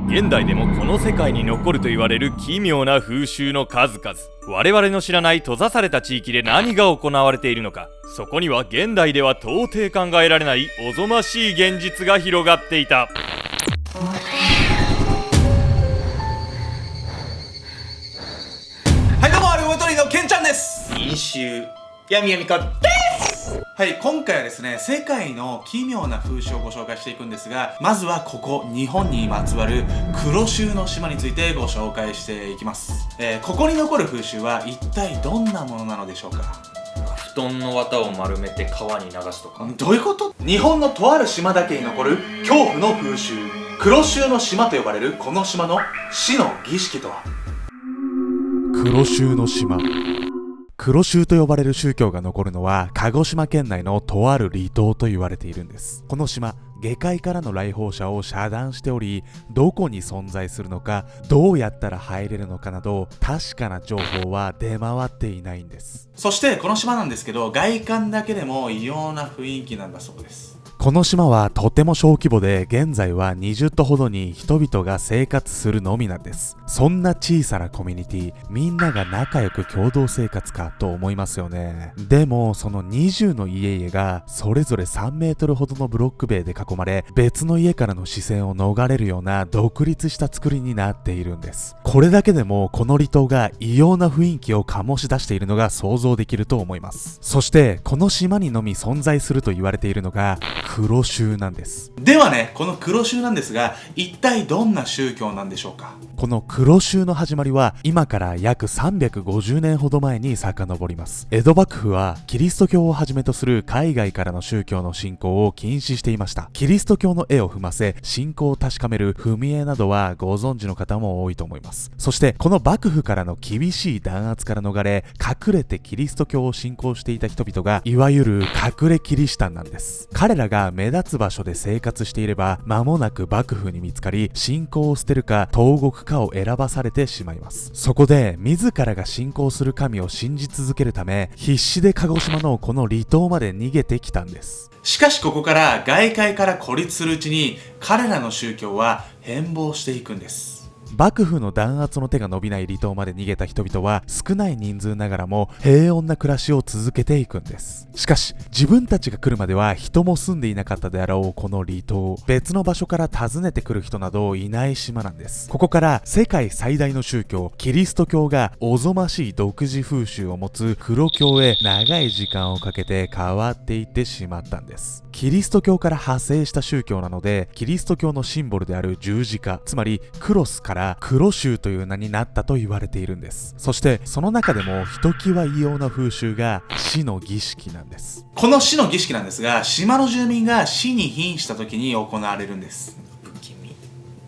現代でもこの世界に残ると言われる奇妙な風習の数々。我々の知らない閉ざされた地域で何が行われているのか、そこには現代では到底考えられないおぞましい現実が広がっていた。はい、どうも、アルゴトリのケンちゃんです。飲酒闇闇かです。はい、今回はですね、世界の奇妙な風習をご紹介していくんですが、まずはここ日本にまつわる黒州の島についてご紹介していきます。ここに残る風習は一体どんなものなのでしょうか。布団の綿を丸めて川に流すとか。どういうこと？日本のとある島だけに残る恐怖の風習、黒州の島と呼ばれるこの島の死の儀式とは。黒州の島。黒州と呼ばれる宗教が残るのは鹿児島県内のとある離島と言われているんです。この島、下界からの来訪者を遮断しており、どこに存在するのか、どうやったら入れるのかなど確かな情報は出回っていないんです。そしてこの島なんですけど、外観だけでも異様な雰囲気なんだそうです。この島はとても小規模で、現在は20棟ほどに人々が生活するのみなんです。そんな小さなコミュニティ、みんなが仲良く共同生活かと思いますよね。でもその20の家々がそれぞれ3メートルほどのブロック塀で囲まれ、別の家からの視線を逃れるような独立した作りになっているんです。これだけでもこの離島が異様な雰囲気を醸し出しているのが想像できると思います。そしてこの島にのみ存在すると言われているのが黒州なんです。ではね、この黒州なんですが、一体どんな宗教なんでしょうか。この黒州の始まりは今から約350年ほど前に遡ります。江戸幕府はキリスト教をはじめとする海外からの宗教の信仰を禁止していました。キリスト教の絵を踏ませ信仰を確かめる踏み絵などはご存知の方も多いと思います。そしてこの幕府からの厳しい弾圧から逃れ、隠れてキリスト教を信仰していた人々がいわゆる隠れキリシタンなんです。彼らが目立つ場所で生活していれば、間もなく幕府に見つかり、信仰を捨てるか投獄かを選ばされてしまいます。そこで自らが信仰する神を信じ続けるため、必死で鹿児島のこの離島まで逃げてきたんです。しかしここから外界から孤立するうちに、彼らの宗教は変貌していくんです。幕府の弾圧の手が伸びない離島まで逃げた人々は少ない人数ながらも平穏な暮らしを続けていくんです。しかし自分たちが来るまでは人も住んでいなかったであろうこの離島、別の場所から訪ねてくる人などいない島なんです。ここから世界最大の宗教キリスト教がおぞましい独自風習を持つ黒教へ長い時間をかけて変わっていってしまったんです。キリスト教から派生した宗教なので、キリスト教のシンボルである十字架、つまりクロスから黒州という名になったと言われているんです。そしてその中でもひときわ異様な風習が死の儀式なんです。この死の儀式なんですが、島の住民が死に瀕した時に行われるんです。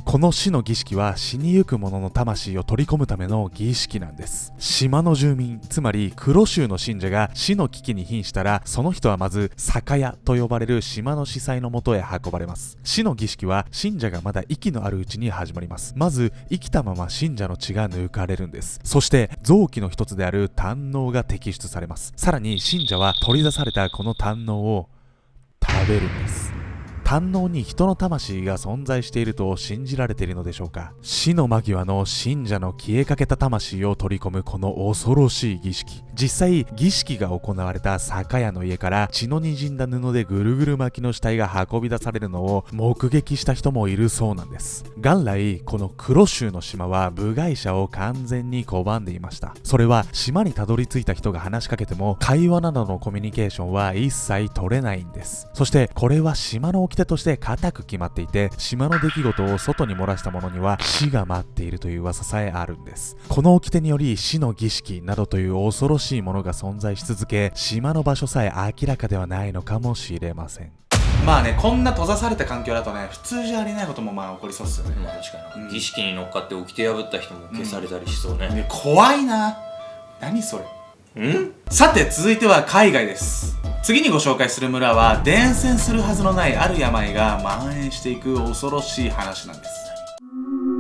この死の儀式は死にゆく者の魂を取り込むための儀式なんです。島の住民、つまり黒州の信者が死の危機に瀕したら、その人はまず酒屋と呼ばれる島の司祭のもとへ運ばれます。死の儀式は信者がまだ息のあるうちに始まります。まず生きたまま信者の血が抜かれるんです。そして臓器の一つである胆のうが摘出されます。さらに信者は取り出されたこの胆のうを食べるんです。胆のうに人の魂が存在していると信じられているのでしょうか。死の間際の信者の消えかけた魂を取り込むこの恐ろしい儀式、実際儀式が行われた酒屋の家から血の滲んだ布でぐるぐる巻きの死体が運び出されるのを目撃した人もいるそうなんです。元来この黒州の島は部外者を完全に拒んでいました。それは島にたどり着いた人が話しかけても会話などのコミュニケーションは一切取れないんです。そしてこれは島の掟として固く決まっていて、島の出来事を外に漏らした者には死が待っているという噂さえあるんです。この掟により死の儀式などという恐ろしいものが存在し続け、島の場所さえ明らかではないのかもしれません。まあね、こんな閉ざされた環境だとね、普通じゃありえないこともまあ起こりそうっすよね。まあ確かに、儀式に乗っかって掟破った人も消されたりしそうね。ね、怖いな。何それ。さて続いては海外です。次にご紹介する村は伝染するはずのないある病が蔓延していく恐ろしい話なんで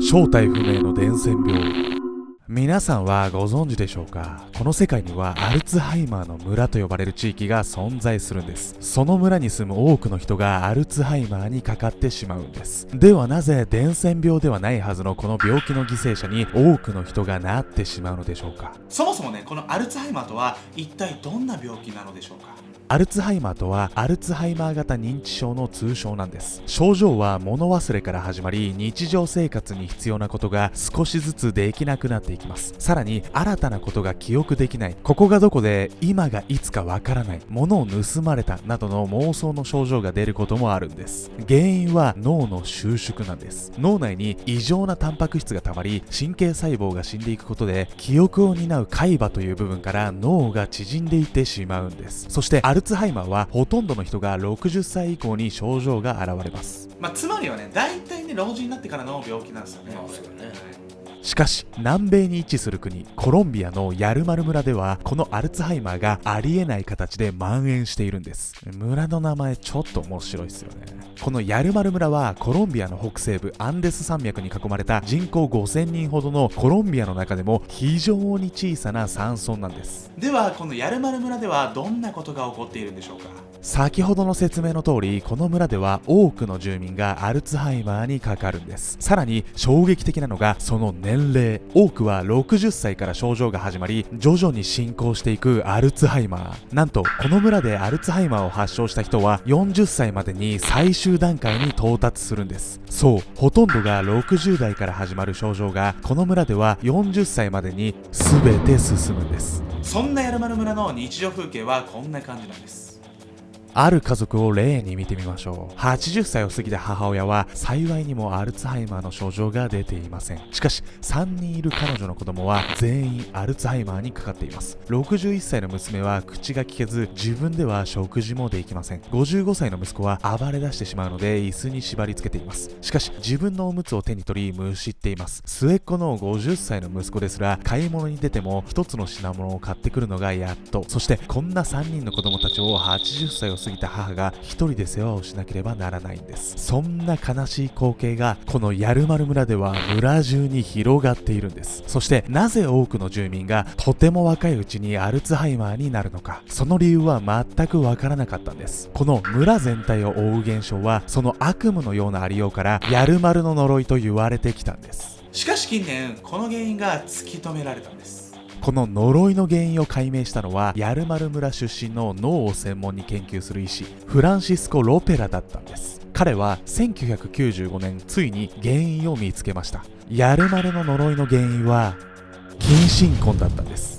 す。正体不明の伝染病。皆さんはご存知でしょうか？この世界にはアルツハイマーの村と呼ばれる地域が存在するんです。その村に住む多くの人がアルツハイマーにかかってしまうんです。ではなぜ伝染病ではないはずのこの病気の犠牲者に多くの人がなってしまうのでしょうか？そもそもね、このアルツハイマーとは一体どんな病気なのでしょうか？アルツハイマーとはアルツハイマー型認知症の通称なんです。症状は物忘れから始まり、日常生活に必要なことが少しずつできなくなっていきます。さらに新たなことが記憶できない、ここがどこで今がいつかわからない、物を盗まれたなどの妄想の症状が出ることもあるんです。原因は脳の収縮なんです。脳内に異常なタンパク質がたまり、神経細胞が死んでいくことで記憶を担う海馬という部分から脳が縮んでいってしまうんです。そしてアルツハイマーはほとんどの人が60歳以降に症状が現れます。つまりはね、大体ね、老人になってからの病気なんですよね。そうよね。しかし南米に位置する国コロンビアのヤルマル村ではこのアルツハイマーがありえない形で蔓延しているんです。村の名前ちょっと面白いですよね。このヤルマル村はコロンビアの北西部アンデス山脈に囲まれた人口5000人ほどのコロンビアの中でも非常に小さな山村なんです。ではこのヤルマル村ではどんなことが起こっているんでしょうか？先ほどの説明の通り、この村では多くの住民がアルツハイマーにかかるんです。さらに衝撃的なのがその年齢。多くは60歳から症状が始まり、徐々に進行していくアルツハイマー。なんとこの村でアルツハイマーを発症した人は40歳までに最終段階に到達するんです。そう、ほとんどが60代から始まる症状がこの村では40歳までに全て進むんです。そんなヤルマル村の日常風景はこんな感じなんです。ある家族を例に見てみましょう。80歳を過ぎた母親は幸いにもアルツハイマーの症状が出ていません。しかし3人いる彼女の子供は全員アルツハイマーにかかっています。61歳の娘は口が聞けず自分では食事もできません。55歳の息子は暴れ出してしまうので椅子に縛り付けています。しかし自分のおむつを手に取りむしっています。末っ子の50歳の息子ですら買い物に出ても一つの品物を買ってくるのがやっと。そしてこんな3人の子供たちを80歳を過ぎた母が一人で世話をしなければならないんです。そんな悲しい光景がこのヤルマル村では村中に広がっているんです。そしてなぜ多くの住民がとても若いうちにアルツハイマーになるのか、その理由は全くわからなかったんです。この村全体を覆う現象はその悪夢のようなありようからヤルマルの呪いと言われてきたんです。しかし近年この原因が突き止められたんです。この呪いの原因を解明したのはヤルマル村出身の脳を専門に研究する医師フランシスコ・ロペラだったんです。彼は1995年ついに原因を見つけました。ヤルマルの呪いの原因は近親婚だったんです。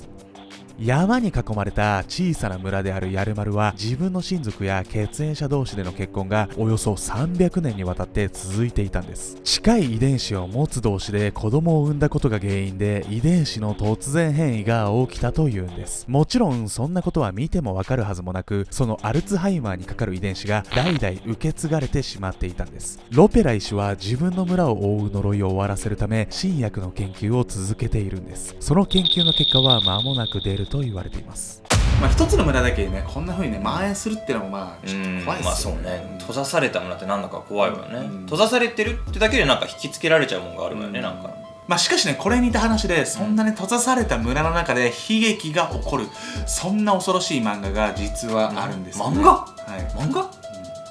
山に囲まれた小さな村であるヤルマルは自分の親族や血縁者同士での結婚がおよそ300年にわたって続いていたんです。近い遺伝子を持つ同士で子供を産んだことが原因で遺伝子の突然変異が起きたというんです。もちろんそんなことは見てもわかるはずもなく、そのアルツハイマーにかかる遺伝子が代々受け継がれてしまっていたんです。ロペラ医師は自分の村を覆う呪いを終わらせるため新薬の研究を続けているんです。その研究の結果は間もなく出ると言われています。一つの村だけでね、こんな風にね蔓延するっていうのもちょっと怖いですよね。そうね、閉ざされた村ってなんだか怖いわよね。閉ざされてるってだけでなんか引きつけられちゃうもんがあるわよね、なんか。しかしね、これに似た話でそんなね閉ざされた村の中で悲劇が起こる、そんな恐ろしい漫画が実はあるんですよね。漫画？はい、漫画？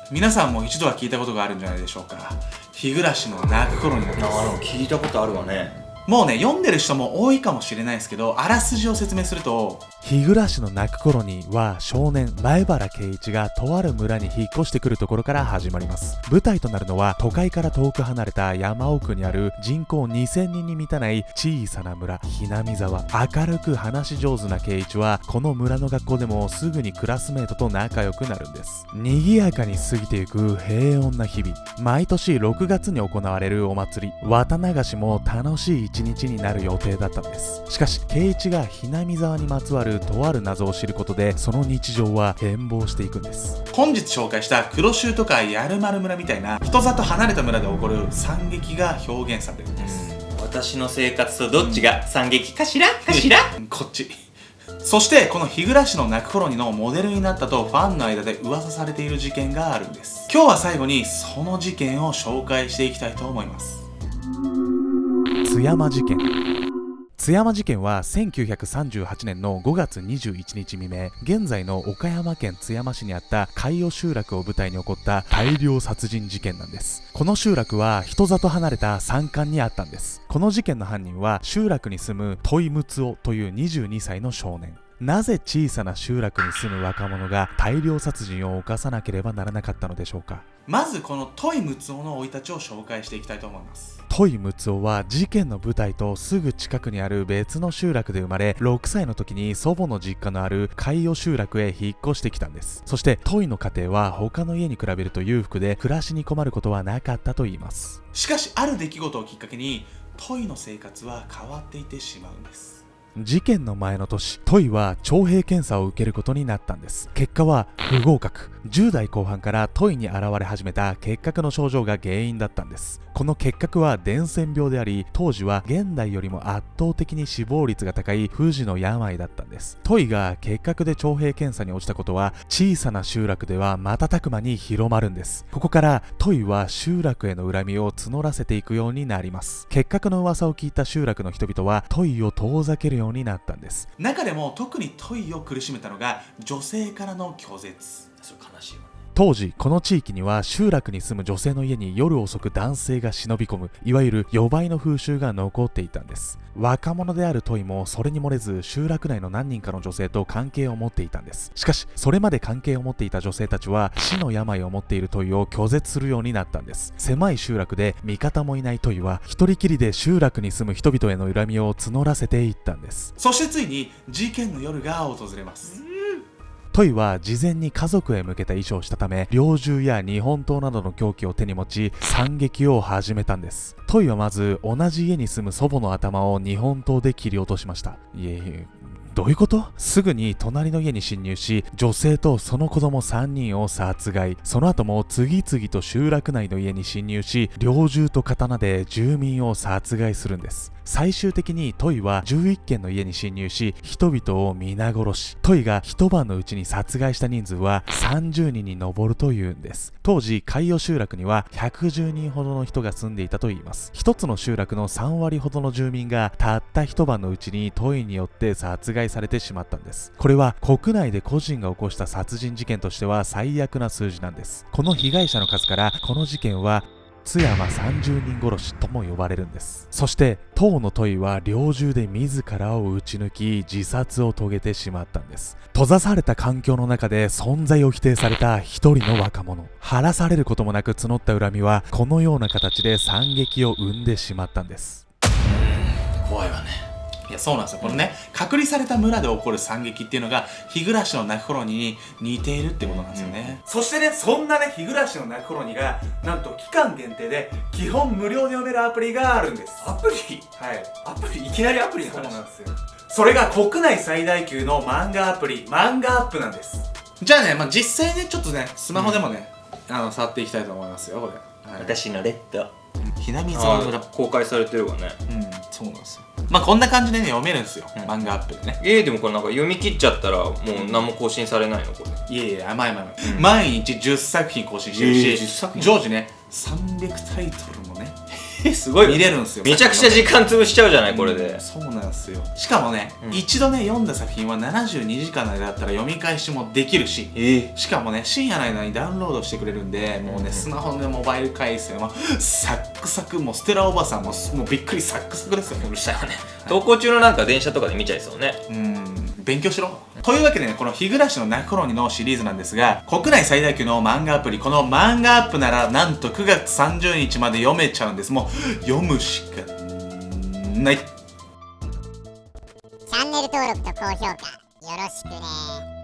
皆さんも一度は聞いたことがあるんじゃないでしょうか。日暮らしの泣く頃になります。聞いたことあるわね。もうね、読んでる人も多いかもしれないですけど、あらすじを説明すると、日暮らしの泣く頃には少年前原圭一がとある村に引っ越してくるところから始まります。舞台となるのは都会から遠く離れた山奥にある人口2000人に満たない小さな村、ひなみ沢。明るく話し上手な圭一はこの村の学校でもすぐにクラスメートと仲良くなるんです。賑やかに過ぎていく平穏な日々。毎年6月に行われるお祭り綿流しも楽しい一日になる予定だったんです。しかし圭一がひなみ沢にまつわるとある謎を知ることでその日常は変貌していくんです。本日紹介した黒州とかヤルマル村みたいな人里離れた村で起こる惨劇が表現されてるんです。私の生活とどっちが惨劇かしらこっち。そしてこの日暮らしの泣く頃にのモデルになったとファンの間で噂されている事件があるんです。今日は最後にその事件を紹介していきたいと思います。津山事件。津山事件は1938年の5月21日未明、現在の岡山県津山市にあった海尾集落を舞台に起こった大量殺人事件なんです。この集落は人里離れた山間にあったんです。この事件の犯人は集落に住む戸井睦夫という22歳の少年。なぜ小さな集落に住む若者が大量殺人を犯さなければならなかったのでしょうか。まずこの戸井睦夫の生い立ちを紹介していきたいと思います。戸井睦夫は事件の舞台とすぐ近くにある別の集落で生まれ、6歳の時に祖母の実家のある海尾集落へ引っ越してきたんです。そして戸井の家庭は他の家に比べると裕福で暮らしに困ることはなかったといいます。しかしある出来事をきっかけに戸井の生活は変わっていってしまうんです。事件の前の年、戸井は徴兵検査を受けることになったんです。結果は不合格。10代後半から戸井に現れ始めた結核の症状が原因だったんです。この結核は伝染病であり、当時は現代よりも圧倒的に死亡率が高い不治の病だったんです。戸井が結核で徴兵検査に落ちたことは小さな集落では瞬く間に広まるんです。ここから戸井は集落への恨みを募らせていくようになります。結核の噂を聞いた集落の人々は戸井を遠ざけるようになったんです。中でも特に戸井を苦しめたのが女性からの拒絶。それ悲しいわね。当時この地域には集落に住む女性の家に夜遅く男性が忍び込む、いわゆる夜ばいの風習が残っていたんです。若者である戸井もそれに漏れず集落内の何人かの女性と関係を持っていたんです。しかしそれまで関係を持っていた女性たちは死の病を持っている戸井を拒絶するようになったんです。狭い集落で味方もいない戸井は一人きりで集落に住む人々への恨みを募らせていったんです。そしてついに事件の夜が訪れます。戸井は事前に家族へ向けた遺書をしたため、猟銃や日本刀などの凶器を手に持ち惨劇を始めたんです。戸井はまず同じ家に住む祖母の頭を日本刀で切り落としました。どういうこと？すぐに隣の家に侵入し、女性とその子供3人を殺害。その後も次々と集落内の家に侵入し、猟銃と刀で住民を殺害するんです。最終的に戸井は11軒の家に侵入し、人々を皆殺し。戸井が一晩のうちに殺害した人数は30人に上るというんです。当時海尾集落には110人ほどの人が住んでいたといいます。一つの集落の3割ほどの住民がたった一晩のうちに戸井によって殺害されてしまったんです。これは国内で個人が起こした殺人事件としては最悪な数字なんです。この被害者の数からこの事件は津山30人殺しとも呼ばれるんです。そして当の戸井は猟銃で自らを撃ち抜き自殺を遂げてしまったんです。閉ざされた環境の中で存在を否定された一人の若者。晴らされることもなく募った恨みはこのような形で惨劇を生んでしまったんです。怖いわね。いや、そうなんですよ。このね、隔離された村で起こる惨劇っていうのが日暮の泣く頃に似ているってことなんですよね。そしてね、そんなね、日暮の泣く頃にがなんと期間限定で基本無料で読めるアプリがあるんです。アプリ？はい。アプリ？いきなりアプリの話？そうなんですよ。それが国内最大級の漫画アプリ、漫画アップなんです。じゃあね、実際ね、ちょっとね、スマホでもね、触っていきたいと思いますよ、これ。はい、私のレッド。ひなみぞの村。公開されてるわね。そうなんですよ。こんな感じでね、読めるんですよ、漫画アップでね。でもこれなんか読み切っちゃったらもう何も更新されないのこれ？いや甘い。毎日10作品更新してるし、常時ね、300タイトルもね、すごい見れるんですよ。めちゃくちゃ時間潰しちゃうじゃない、これで。そうなんですよ。しかもね、一度ね、読んだ作品は72時間の間だったら読み返しもできるし、しかもね、深夜の間にダウンロードしてくれるんで、もうね、スマホでモバイル回線はサックサク、もうステラおばさんもうびっくりサックサクですよね。うるさいわね。登校中のなんか電車とかで見ちゃいそうね。勉強しろ。というわけでね、この日暮の泣く頃にのシリーズなんですが、国内最大級の漫画アプリ、この漫画アップならなんと9月30日まで読めちゃうんです。もう読むしかない。チャンネル登録と高評価よろしくね。